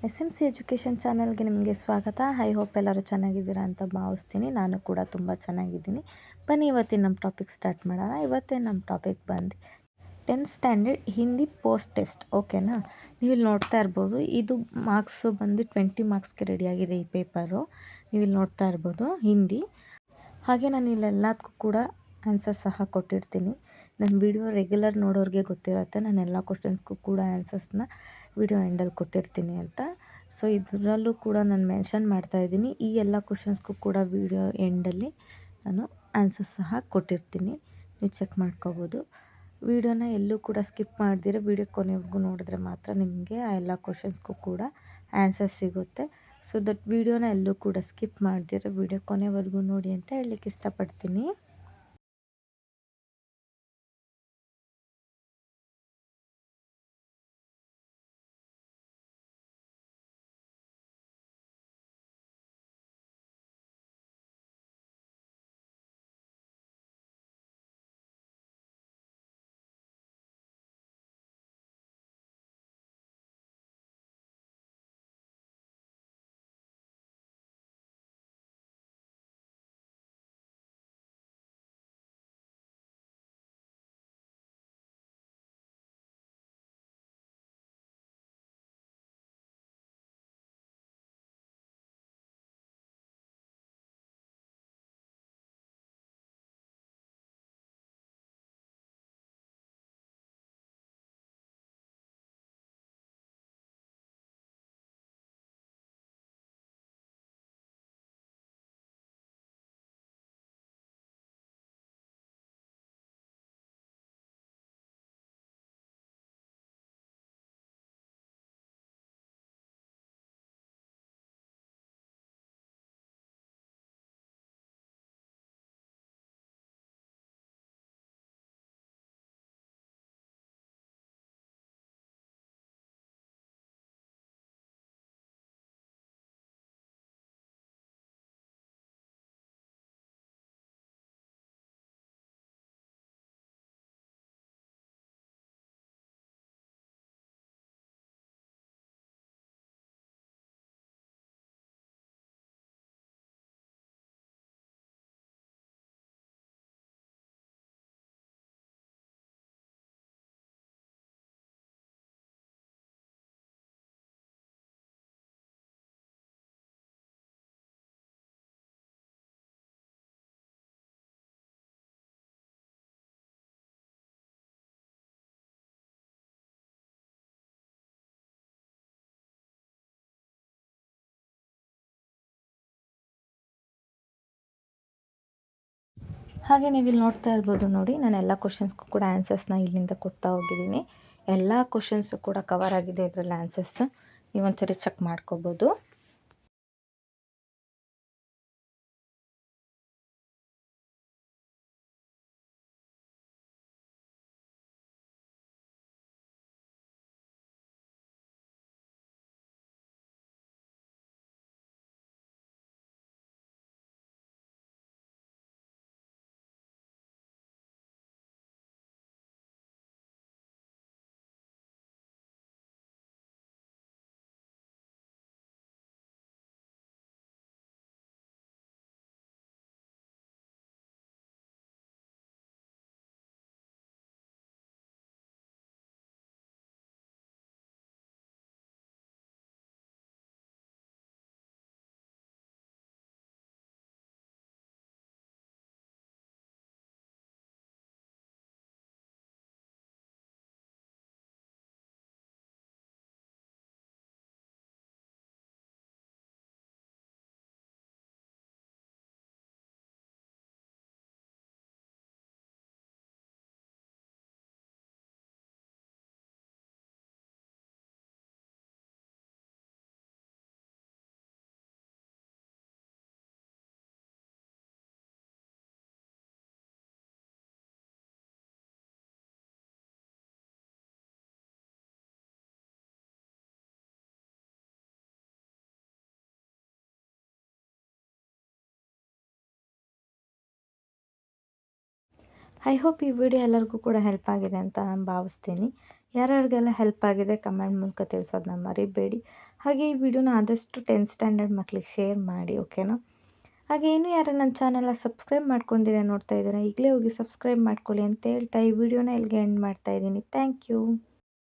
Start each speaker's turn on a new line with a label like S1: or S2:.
S1: S M C education ಚಾನಲ್ಗೆ ನಿಮಗೆ ಸ್ವಾಗತ. ಐ ಹೋಪ್ ಎಲ್ಲರೂ ಚೆನ್ನಾಗಿದ್ದೀರಾ ಅಂತ ಭಾವಿಸ್ತೀನಿ. ನಾನು ಕೂಡ ತುಂಬ ಚೆನ್ನಾಗಿದ್ದೀನಿ. ಬನ್ನಿ ಇವತ್ತಿನ ನಮ್ಮ ಟಾಪಿಕ್ ಸ್ಟಾರ್ಟ್ ಮಾಡೋಣ. ಇವತ್ತಿನ ನಮ್ಮ ಟಾಪಿಕ್ ಬಂದು 10th standard Hindi post test. ಓಕೆನಾ? ನೀವಿಲ್ಲಿ ನೋಡ್ತಾ ಇರ್ಬೋದು, ಇದು ಮಾರ್ಕ್ಸ್ ಬಂದು 20 ಮಾರ್ಕ್ಸ್ಗೆ ರೆಡಿಯಾಗಿದೆ ಈ ಪೇಪರು. ನೀವಿಲ್ಲಿ ನೋಡ್ತಾ ಇರ್ಬೋದು ಹಿಂದಿ. ಹಾಗೆ ನಾನು ಇಲ್ಲೆಲ್ಲದಕ್ಕೂ ಕೂಡ ಆನ್ಸರ್ ಸಹ ಕೊಟ್ಟಿರ್ತೀನಿ. ನನ್ನ ವಿಡಿಯೋ ರೆಗ್ಯುಲರ್ ನೋಡೋರಿಗೆ ಗೊತ್ತಿರುತ್ತೆ, ನಾನು ಎಲ್ಲ ಕ್ವಶನ್ಸ್ಗೂ ಕೂಡ ಆನ್ಸರ್ಸ್ನ ವಿಡಿಯೋ ಎಂಡಲ್ಲಿ ಕೊಟ್ಟಿರ್ತೀನಿ ಅಂತ. ಸೊ ಇದರಲ್ಲೂ ಕೂಡ ನಾನು ಮೆನ್ಷನ್ ಮಾಡ್ತಾಯಿದ್ದೀನಿ, ಈ ಎಲ್ಲ ಕ್ವಶನ್ಸ್ಗೂ ಕೂಡ ವಿಡಿಯೋ ಎಂಡಲ್ಲಿ ನಾನು ಆನ್ಸರ್ಸ್ ಸಹ ಕೊಟ್ಟಿರ್ತೀನಿ. ನೀವು ಚೆಕ್ ಮಾಡ್ಕೋಬೋದು. ವಿಡಿಯೋನ ಎಲ್ಲೂ ಕೂಡ ಸ್ಕಿಪ್ ಮಾಡ್ದಿರ ವಿಡಿಯೋ ಕೊನೆವರೆಗೂ ನೋಡಿದ್ರೆ ಮಾತ್ರ ನಿಮಗೆ ಆ ಎಲ್ಲ ಕ್ವಶನ್ಸ್ಗೂ ಕೂಡ ಆನ್ಸರ್ ಸಿಗುತ್ತೆ. ಸೊ ದಟ್ ವಿಡಿಯೋನ ಎಲ್ಲೂ ಕೂಡ ಸ್ಕಿಪ್ ಮಾಡ್ದಿರ ವಿಡಿಯೋ ಕೊನೆವರೆಗೂ ನೋಡಿ ಅಂತ ಹೇಳಲಿಕ್ಕೆ ಇಷ್ಟಪಡ್ತೀನಿ. ಹಾಗೆ ನೀವು ಇಲ್ಲಿ ನೋಡ್ತಾ ಇರ್ಬೋದು ನೋಡಿ, ನಾನು ಎಲ್ಲ ಕ್ವಶನ್ಸ್ಗೂ ಕೂಡ ಆನ್ಸರ್ಸ್ನ ಇಲ್ಲಿಂದ ಕೊಡ್ತಾ ಹೋಗಿದ್ದೀನಿ. ಎಲ್ಲ ಕ್ವಶನ್ಸು ಕೂಡ ಕವರ್ ಆಗಿದೆ ಇದರಲ್ಲಿ ಆನ್ಸರ್ಸ್. ನೀವು ಒಂದ್ಸರಿ ಚೆಕ್ ಮಾಡ್ಕೋಬೋದು. ಐ ಹೋಪ್ ಈ ವಿಡಿಯೋ ಎಲ್ಲರಿಗೂ ಕೂಡ ಹೆಲ್ಪ್ ಆಗಿದೆ ಅಂತ ನಾನು ಭಾವಿಸ್ತೀನಿ. ಯಾರ್ಯಾರಿಗೆಲ್ಲ ಹೆಲ್ಪ್ ಆಗಿದೆ ಕಮೆಂಟ್ ಮೂಲಕ ತಿಳಿಸೋದನ್ನ ಮರಿಬೇಡಿ. ಹಾಗೆ ಈ ವಿಡಿಯೋನ ಆದಷ್ಟು 10th ಸ್ಟ್ಯಾಂಡರ್ಡ್ ಮಕ್ಕಳಿಗೆ ಶೇರ್ ಮಾಡಿ, ಓಕೆನಾ. ಹಾಗೆ ಇನ್ನೂ ಯಾರು ನನ್ನ ಚಾನಲ್ನ ಸಬ್ಸ್ಕ್ರೈಬ್ ಮಾಡ್ಕೊಂಡಿರ ನೋಡ್ತಾ ಇದ್ದೀರಾ, ಈಗಲೇ ಹೋಗಿ ಸಬ್ಸ್ಕ್ರೈಬ್ ಮಾಡ್ಕೊಳ್ಳಿ ಅಂತ ಹೇಳ್ತಾ ಈ ವಿಡಿಯೋನ ಇಲ್ಲಿಗೆ ಎಂಡ್ ಮಾಡ್ತಾ ಇದ್ದೀನಿ. Thank you.